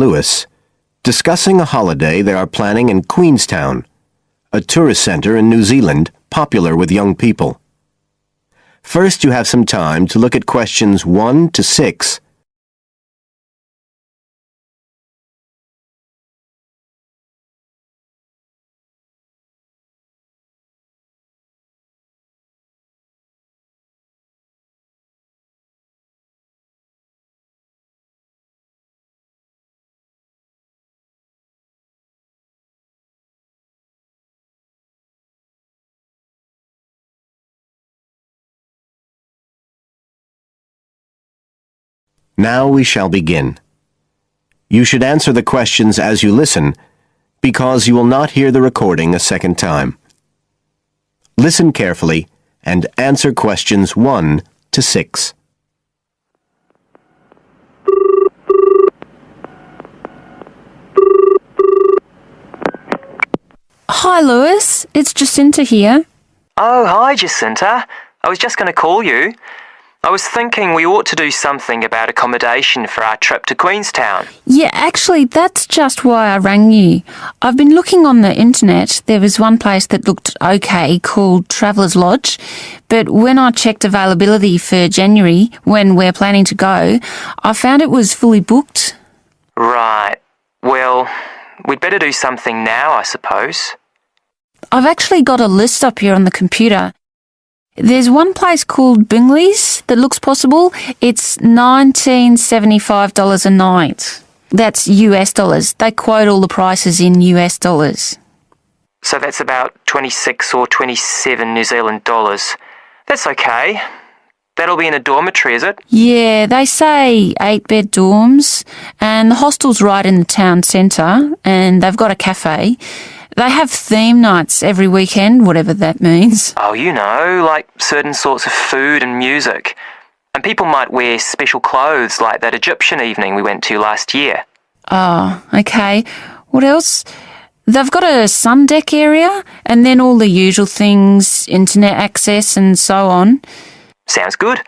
Lewis, discussing a holiday they are planning in Queenstown, a tourist centre in New Zealand popular with young people. First, you have some time to look at questions 1 to 6. Now we shall begin. You should answer the questions as you listen, because you will not hear the recording a second time. Listen carefully and answer questions 1 to 6. Hi, Lewis. It's Jacinta here. Oh, hi, Jacinta. I was just going to call you. I was thinking we ought to do something about accommodation for our trip to Queenstown. Yeah, actually, that's just why I rang you. I've been looking on the internet. There was one place that looked okay called Traveller's Lodge, but when I checked availability for January, when we're planning to go, I found it was fully booked. Right. Well, we'd better do something now, I suppose. I've actually got a list up here on the computer. There's one place called Bingley's that looks possible. It's $1975 a night. That's US dollars. They quote all the prices in US dollars. So that's about 26 or 27 New Zealand dollars. That's okay. That'll be in a dormitory, is it? Yeah, they say 8-bed dorms, and the hostel's right in the town centre, and they've got a cafe. They have theme nights every weekend, whatever that means. Oh, you know, like certain sorts of food and music. And people might wear special clothes like that Egyptian evening we went to last year. Oh, okay. What else? They've got a sun deck area, and then all the usual things, internet access and so on. Sounds good.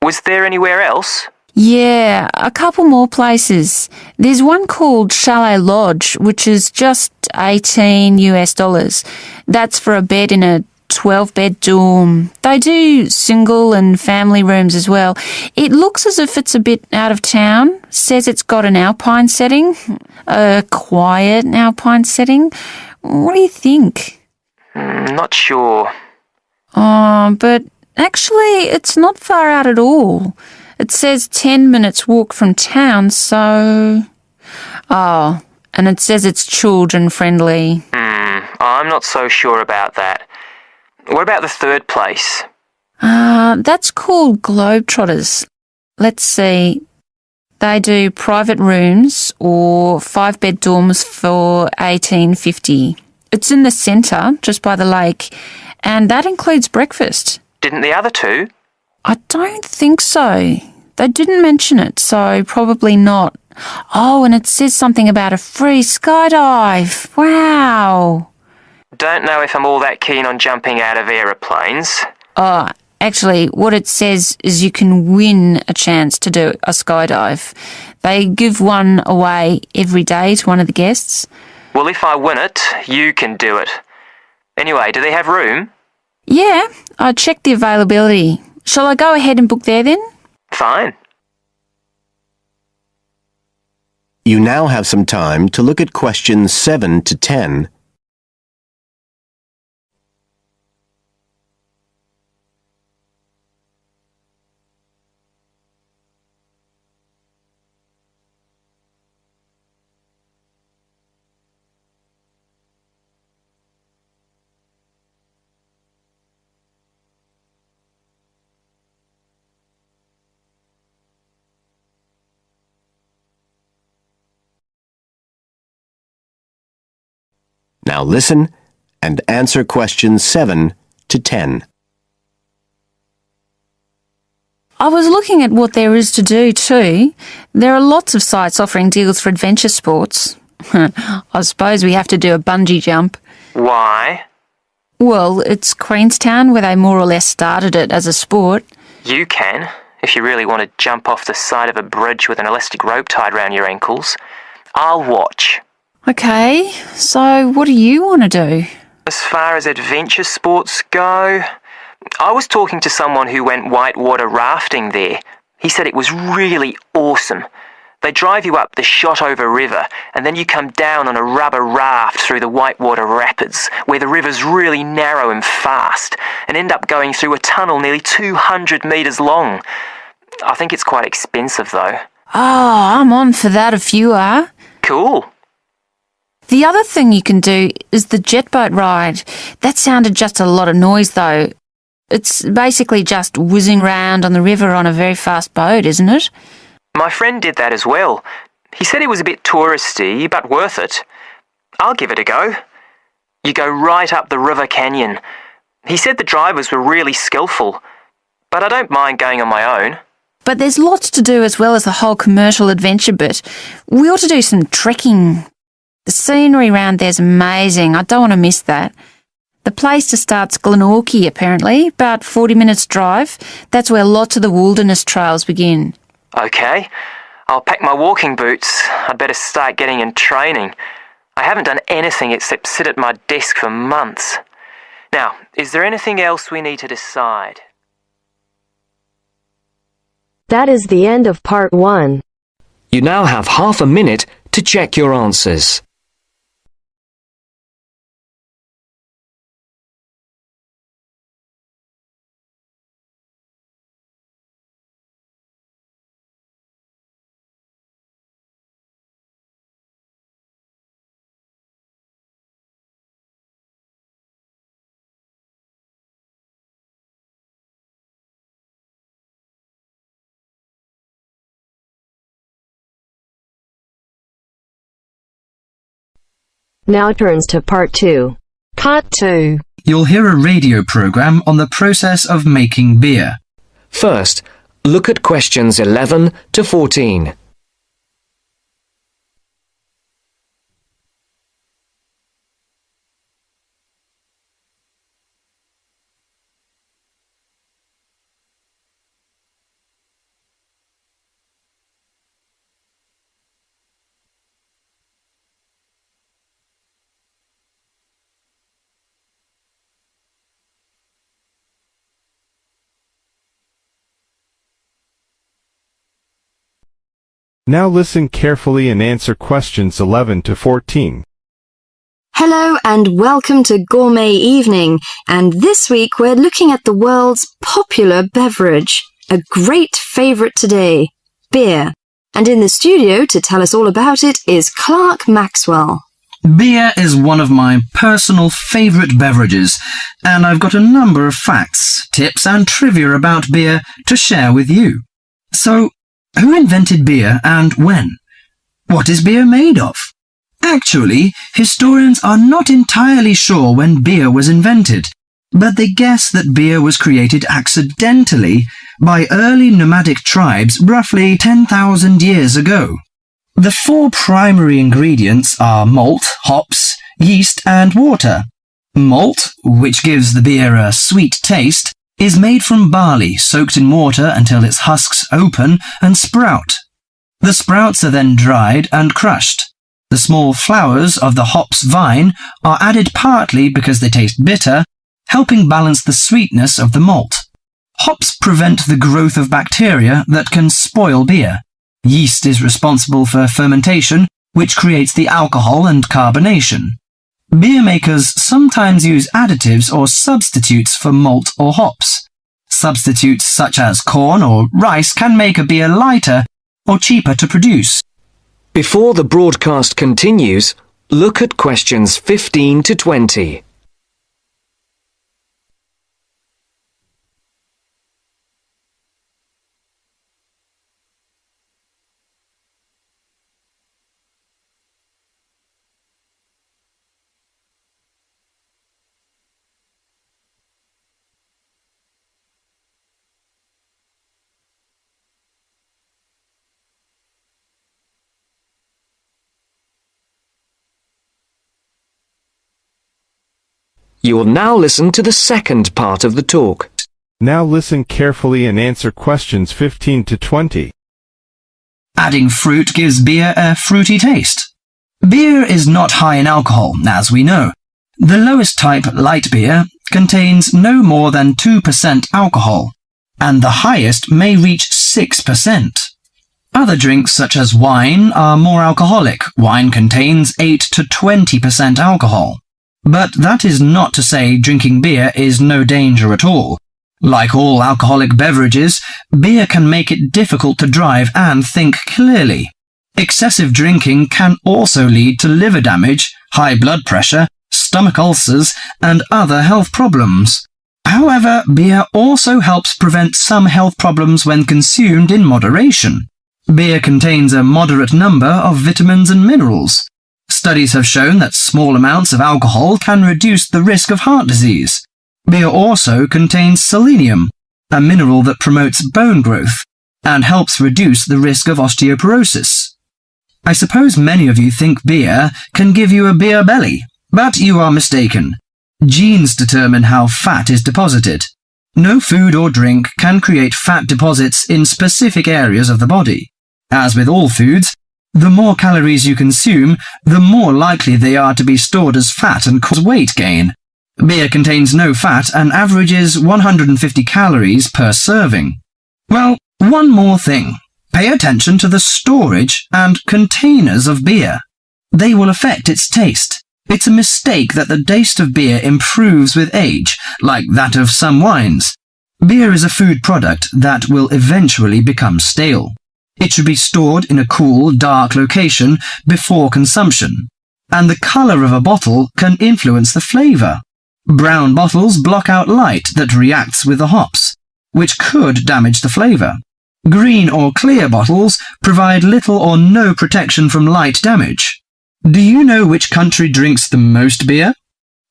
Was there anywhere else? Yeah, a couple more places. There's one called Chalet Lodge, which is just 18 US dollars. That's for a bed in a 12-bed dorm. They do single and family rooms as well. It looks as if it's a bit out of town. Says it's got an alpine setting, a quiet alpine setting. What do you think? Not sure. Oh, but actually, it's not far out at all. It says 10 minutes walk from town, so... Oh, and it says it's children friendly. I'm not so sure about that. What about the third place? That's called Globetrotters. Let's see. They do private rooms or 5-bed dorms for $18.50. It's in the centre, just by the lake, and that includes breakfast. Didn't the other two? I don't think so. They didn't mention it, so probably not. Oh, and it says something about a free skydive. Wow. Don't know if I'm all that keen on jumping out of aeroplanes. Oh, actually, what it says is you can win a chance to do a skydive. They give one away every day to one of the guests. Well, if I win it, you can do it. Anyway, do they have room? Yeah, I checked the availability. Shall I go ahead and book there then? Fine. You now have some time to look at questions 7 to 10. Now listen and answer questions 7 to 10. I was looking at what there is to do too. There are lots of sites offering deals for adventure sports. I suppose we have to do a bungee jump. Why? Well, it's Queenstown where they more or less started it as a sport. You can, if you really want to jump off the side of a bridge with an elastic rope tied round your ankles. I'll watch. Okay, so what do you want to do? As far as adventure sports go, I was talking to someone who went whitewater rafting there. He said it was really awesome. They drive you up the Shotover River and then you come down on a rubber raft through the whitewater rapids where the river's really narrow and fast and end up going through a tunnel nearly 200 metres long. I think it's quite expensive though. Oh, I'm on for that if you are. Cool. The other thing you can do is the jet boat ride. That sounded just a lot of noise though. It's basically just whizzing round on the river on a very fast boat, isn't it? My friend did that as well. He said it was a bit touristy, but worth it. I'll give it a go. You go right up the river canyon. He said the drivers were really skillful, but I don't mind going on my own. But there's lots to do as well as the whole commercial adventure bit. We ought to do some trekking. The scenery around there's amazing. I don't want to miss that. The place to start's Glenorchy, apparently, about 40 minutes drive. That's where lots of the wilderness trails begin. Okay, I'll pack my walking boots. I'd better start getting in training. I haven't done anything except sit at my desk for months. Now, is there anything else we need to decide? That is the end of part 1. You now have half a minute to check your answers. Now turns to part 2. Part 2. You'll hear a radio program on the process of making beer. First, look at questions 11 to 14. Now listen carefully and answer questions 11 to 14. Hello and welcome to Gourmet Evening, and this week we're looking at the world's popular beverage, a great favourite today, beer. And in the studio to tell us all about it is Clark Maxwell. Beer is one of my personal favourite beverages, and I've got a number of facts, tips and trivia about beer to share with you. So, who invented beer and when? What is beer made of? Actually, historians are not entirely sure when beer was invented, but they guess that beer was created accidentally by early nomadic tribes roughly 10,000 years ago. The 4 primary ingredients are malt, hops, yeast and water. Malt, which gives the beer a sweet taste, is made from barley soaked in water until its husks open and sprout. The sprouts are then dried and crushed. The small flowers of the hops vine are added partly because they taste bitter, helping balance the sweetness of the malt. Hops prevent the growth of bacteria that can spoil beer. Yeast is responsible for fermentation, which creates the alcohol and carbonation. Beer makers sometimes use additives or substitutes for malt or hops. Substitutes such as corn or rice can make a beer lighter or cheaper to produce. Before the broadcast continues, look at questions 15 to 20. You will now listen to the second part of the talk. Now listen carefully and answer questions 15 to 20. Adding fruit gives beer a fruity taste. Beer is not high in alcohol, as we know. The lowest type, light beer, contains no more than 2% alcohol, and the highest may reach 6%. Other drinks such as wine are more alcoholic. Wine contains 8 to 20% alcohol. But that is not to say drinking beer is no danger at all. Like all alcoholic beverages, beer can make it difficult to drive and think clearly. Excessive drinking can also lead to liver damage, high blood pressure, stomach ulcers, and other health problems. However, beer also helps prevent some health problems when consumed in moderation. Beer contains a moderate number of vitamins and minerals. Studies have shown that small amounts of alcohol can reduce the risk of heart disease. Beer also contains selenium, a mineral that promotes bone growth and helps reduce the risk of osteoporosis. I suppose many of you think beer can give you a beer belly, but you are mistaken. Genes determine how fat is deposited. No food or drink can create fat deposits in specific areas of the body. As with all foods, the more calories you consume, the more likely they are to be stored as fat and cause weight gain. Beer contains no fat and averages 150 calories per serving. Well, one more thing. Pay attention to the storage and containers of beer. They will affect its taste. It's a mistake that the taste of beer improves with age, like that of some wines. Beer is a food product that will eventually become stale. It should be stored in a cool, dark location before consumption, and the color of a bottle can influence the flavor. Brown bottles block out light that reacts with the hops, which could damage the flavor. Green or clear bottles provide little or no protection from light damage. Do you know which country drinks the most beer?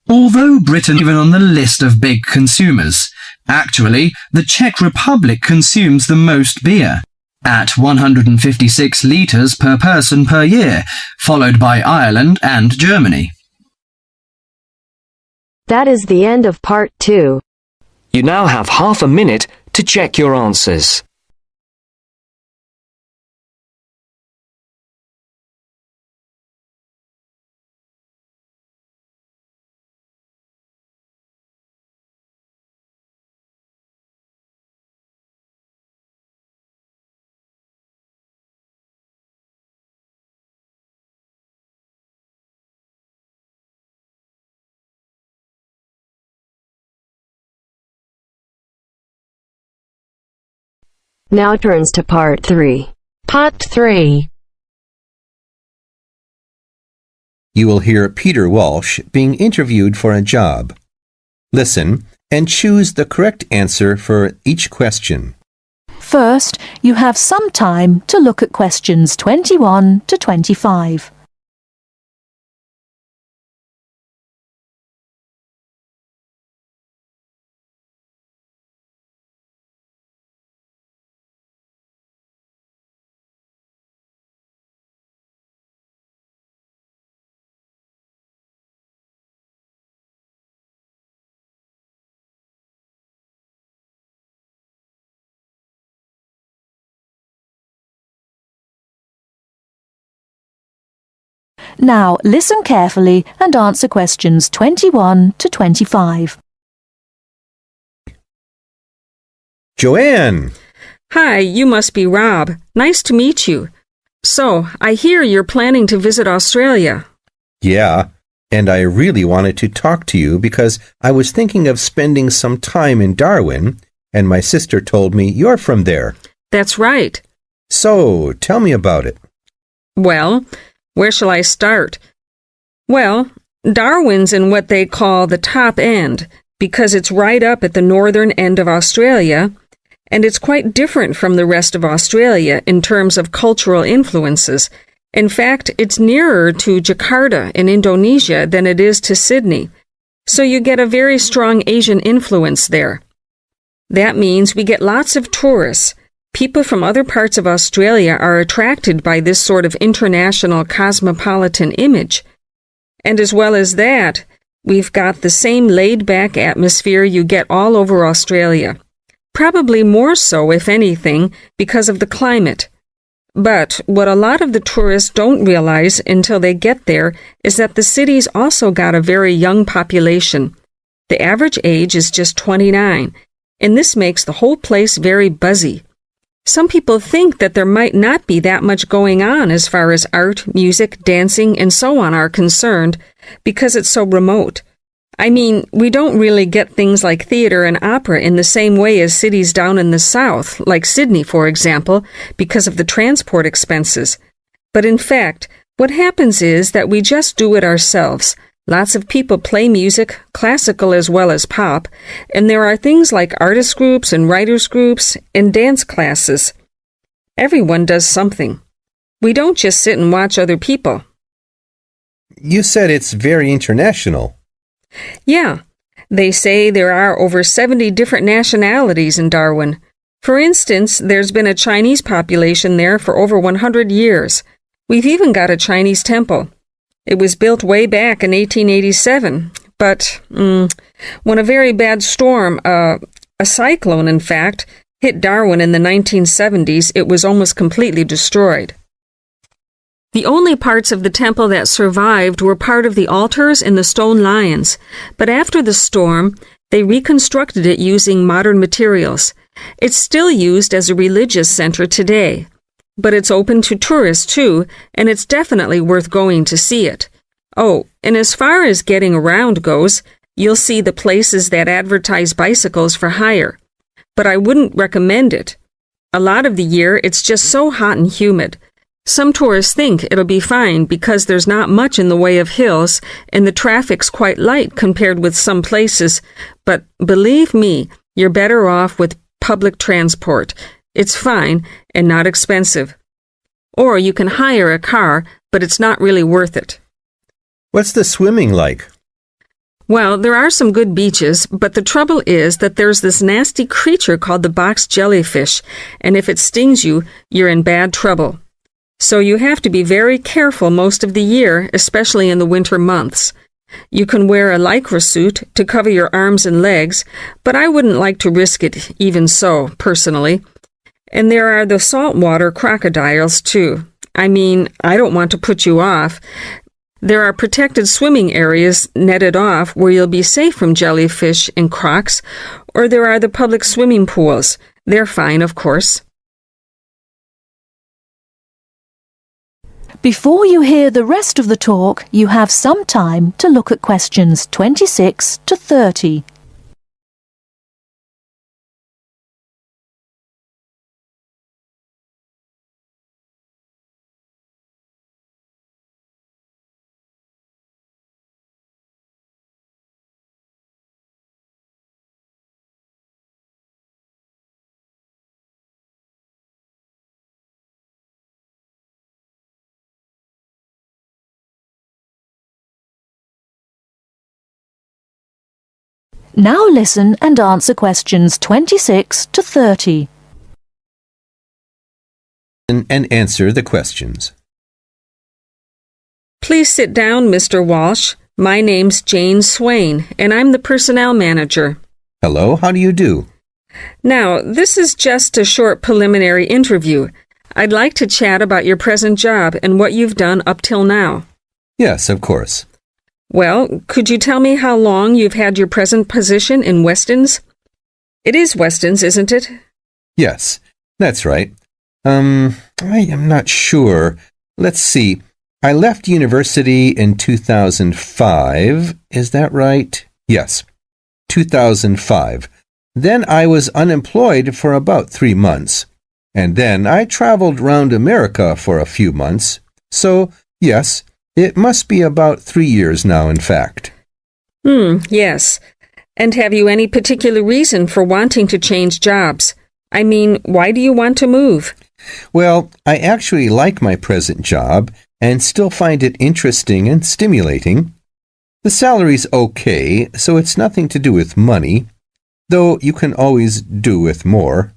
Although Britain is even on the list of big consumers, actually, the Czech Republic consumes the most beer, at 156 litres per person per year, followed by Ireland and Germany. That is the end of part 2. You now have half a minute to check your answers. Now turns to part 3. Part 3. You will hear Peter Walsh being interviewed for a job. Listen and choose the correct answer for each question. First, you have some time to look at questions 21 to 25. Now, listen carefully and answer questions 21 to 25. Joanne! Hi, you must be Rob. Nice to meet you. So, I hear you're planning to visit Australia. Yeah, and I really wanted to talk to you because I was thinking of spending some time in Darwin, and my sister told me you're from there. That's right. So, tell me about it. Well, where shall I start? Well, Darwin's in what they call the top end, because it's right up at the northern end of Australia, and it's quite different from the rest of Australia in terms of cultural influences. In fact, it's nearer to Jakarta in Indonesia than it is to Sydney, so you get a very strong Asian influence there. That means we get lots of tourists. People from other parts of Australia are attracted by this sort of international cosmopolitan image. And as well as that, we've got the same laid-back atmosphere you get all over Australia. Probably more so, if anything, because of the climate. But what a lot of the tourists don't realize until they get there is that the city's also got a very young population. The average age is just 29, and this makes the whole place very buzzy. Some people think that there might not be that much going on as far as art, music, dancing, and so on are concerned because it's so remote. I mean, we don't really get things like theater and opera in the same way as cities down in the south, like Sydney, for example, because of the transport expenses. But in fact, what happens is that we just do it ourselves. Lots of people play music, classical as well as pop, and there are things like artist groups and writers groups and dance classes. Everyone does something. We don't just sit and watch other people. You said it's very international. Yeah, they say there are over 70 different nationalities in Darwin. For instance, there's been a Chinese population there for over 100 years. We've even got a Chinese temple. It was built way back in 1887, but when a very bad storm, a cyclone in fact, hit Darwin in the 1970s, it was almost completely destroyed. The only parts of the temple that survived were part of the altars and the stone lions, but after the storm, they reconstructed it using modern materials. It's still used as a religious center today, but it's open to tourists too, and it's definitely worth going to see it. Oh, and as far as getting around goes, you'll see the places that advertise bicycles for hire, but I wouldn't recommend it. A lot of the year, it's just so hot and humid. Some tourists think it'll be fine because there's not much in the way of hills and the traffic's quite light compared with some places, but believe me, you're better off with public transport. It's fine and not expensive. Or you can hire a car, but it's not really worth it. What's the swimming like? Well, there are some good beaches, but the trouble is that there's this nasty creature called the box jellyfish, and if it stings you, you're in bad trouble. So you have to be very careful most of the year, especially in the winter months. You can wear a lycra suit to cover your arms and legs, but I wouldn't like to risk it even so, personally. And there are the saltwater crocodiles, too. I mean, I don't want to put you off. There are protected swimming areas netted off where you'll be safe from jellyfish and crocs, or there are the public swimming pools. They're fine, of course. Before you hear the rest of the talk, you have some time to look at questions 26 to 30. Now listen and answer questions 26 to 30. And answer the questions. Please sit down, Mr. Walsh. My name's Jane Swain, and I'm the personnel manager. Hello, how do you do? Now, this is just a short preliminary interview. I'd like to chat about your present job and what you've done up till now. Yes, of course. Well, could you tell me how long you've had your present position in Weston's? It is Weston's, isn't it? Yes, that's right. I am not sure. Let's see. I left university in 2005. Is that right? Yes, 2005. Then I was unemployed for about 3 months. And then I traveled round America for a few months. So, yes, it must be about 3 years now, in fact. Yes. And have you any particular reason for wanting to change jobs? I mean, why do you want to move? Well, I actually like my present job and still find it interesting and stimulating. The salary's okay, so it's nothing to do with money, though you can always do with more.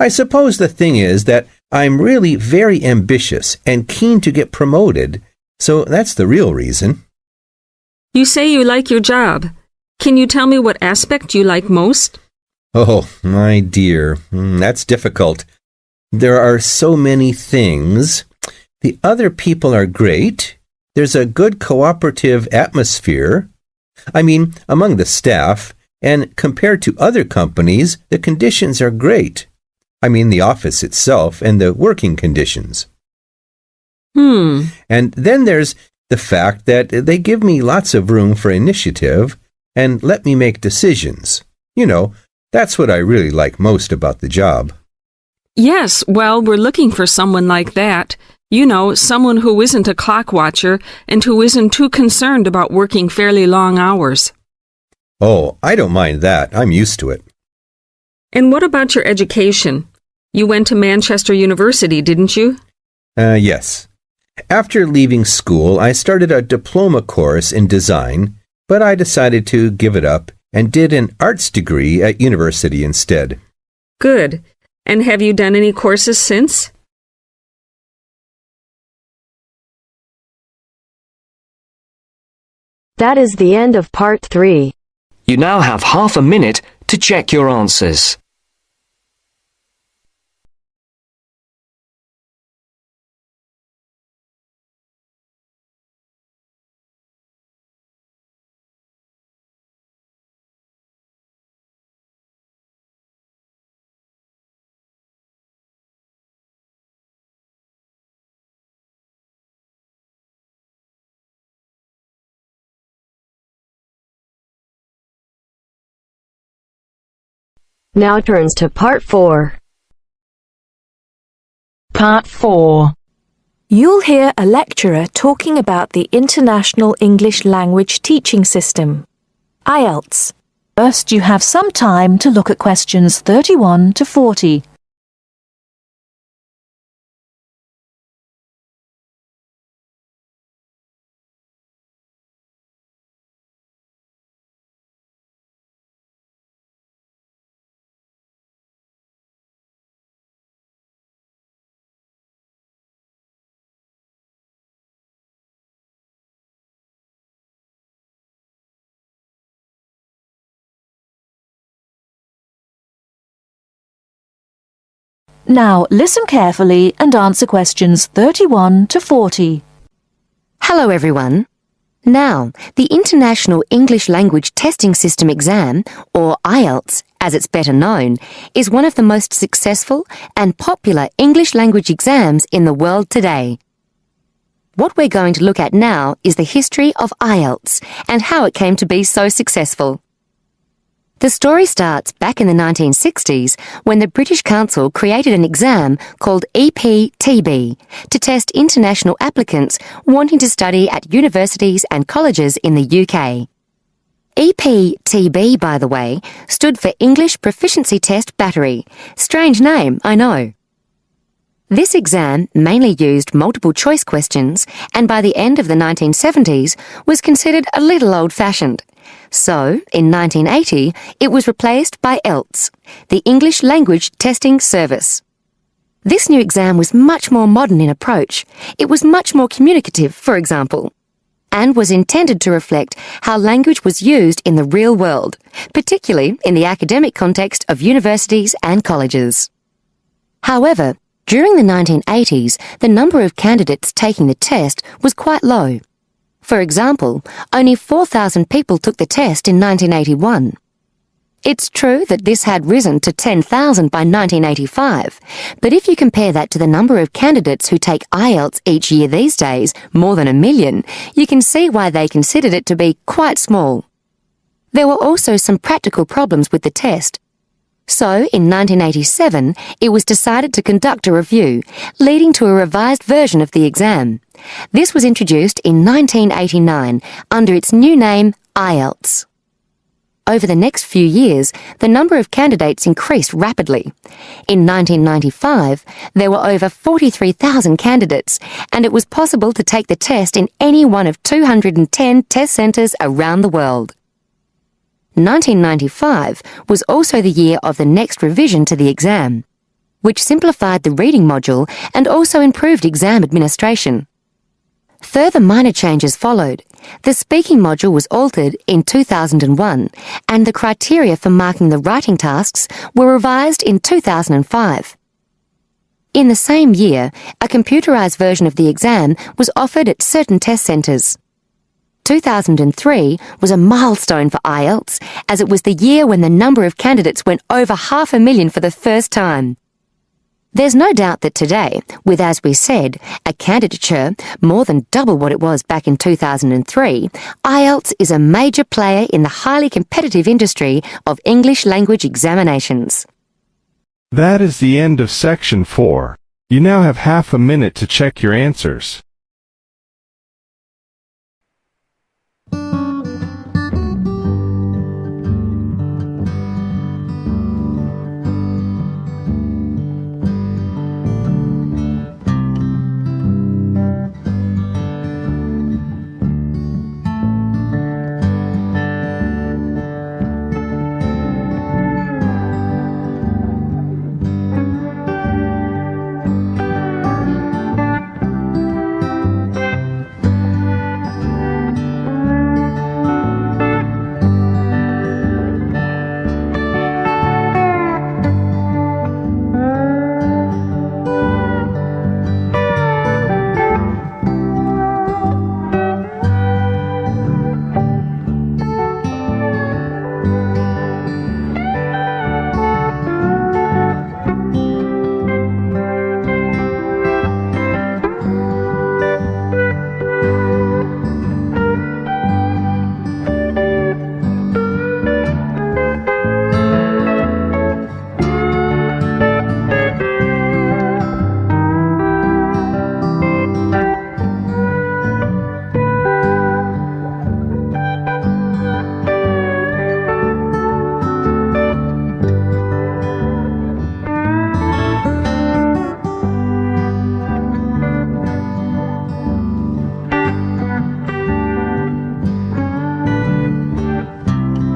I suppose the thing is that I'm really very ambitious and keen to get promoted, so that's the real reason. You say you like your job. Can you tell me what aspect you like most? Oh, my dear, that's difficult. There are so many things. The other people are great. There's a good cooperative atmosphere. I mean, among the staff, and compared to other companies, the conditions are great. I mean, the office itself and the working conditions. And then there's the fact that they give me lots of room for initiative and let me make decisions. You know, that's what I really like most about the job. Yes, well, we're looking for someone like that. You know, someone who isn't a clock watcher and who isn't too concerned about working fairly long hours. Oh, I don't mind that. I'm used to it. And what about your education? You went to Manchester University, didn't you? Yes. After leaving school, I started a diploma course in design, but I decided to give it up and did an arts degree at university instead. Good. And have you done any courses since? That is the end of part 3. You now have half a minute to check your answers. Now turns to part 4. Part 4. You'll hear a lecturer talking about the International English Language Teaching System, IELTS. First, you have some time to look at questions 31 to 40. Now, listen carefully and answer questions 31 to 40. Hello everyone. Now, the International English Language Testing System exam, or IELTS as it's better known, is one of the most successful and popular English language exams in the world today. What we're going to look at now is the history of IELTS and how it came to be so successful. The story starts back in the 1960s when the British Council created an exam called EPTB to test international applicants wanting to study at universities and colleges in the UK. EPTB, by the way, stood for English Proficiency Test Battery. Strange name, I know. This exam mainly used multiple choice questions and by the end of the 1970s was considered a little old-fashioned. So, in 1980, it was replaced by IELTS, the English Language Testing Service. This new exam was much more modern in approach. It was much more communicative, for example, and was intended to reflect how language was used in the real world, particularly in the academic context of universities and colleges. However, during the 1980s, the number of candidates taking the test was quite low. For example, only 4,000 people took the test in 1981. It's true that this had risen to 10,000 by 1985, but if you compare that to the number of candidates who take IELTS each year these days, more than 1 million, you can see why they considered it to be quite small. There were also some practical problems with the test. So, in 1987, it was decided to conduct a review, leading to a revised version of the exam. This was introduced in 1989 under its new name, IELTS. Over the next few years, the number of candidates increased rapidly. In 1995, there were over 43,000 candidates, and it was possible to take the test in any one of 210 test centres around the world. 1995 was also the year of the next revision to the exam, which simplified the reading module and also improved exam administration. Further minor changes followed. The speaking module was altered in 2001, and the criteria for marking the writing tasks were revised in 2005. In the same year, a computerised version of the exam was offered at certain test centres. 2003 was a milestone for IELTS, as it was the year when the number of candidates went over 500,000 for the first time. There's no doubt that today, with, as we said, a candidature more than double what it was back in 2003, IELTS is a major player in the highly competitive industry of English language examinations. That is the end of section 4. You now have half a minute to check your answers.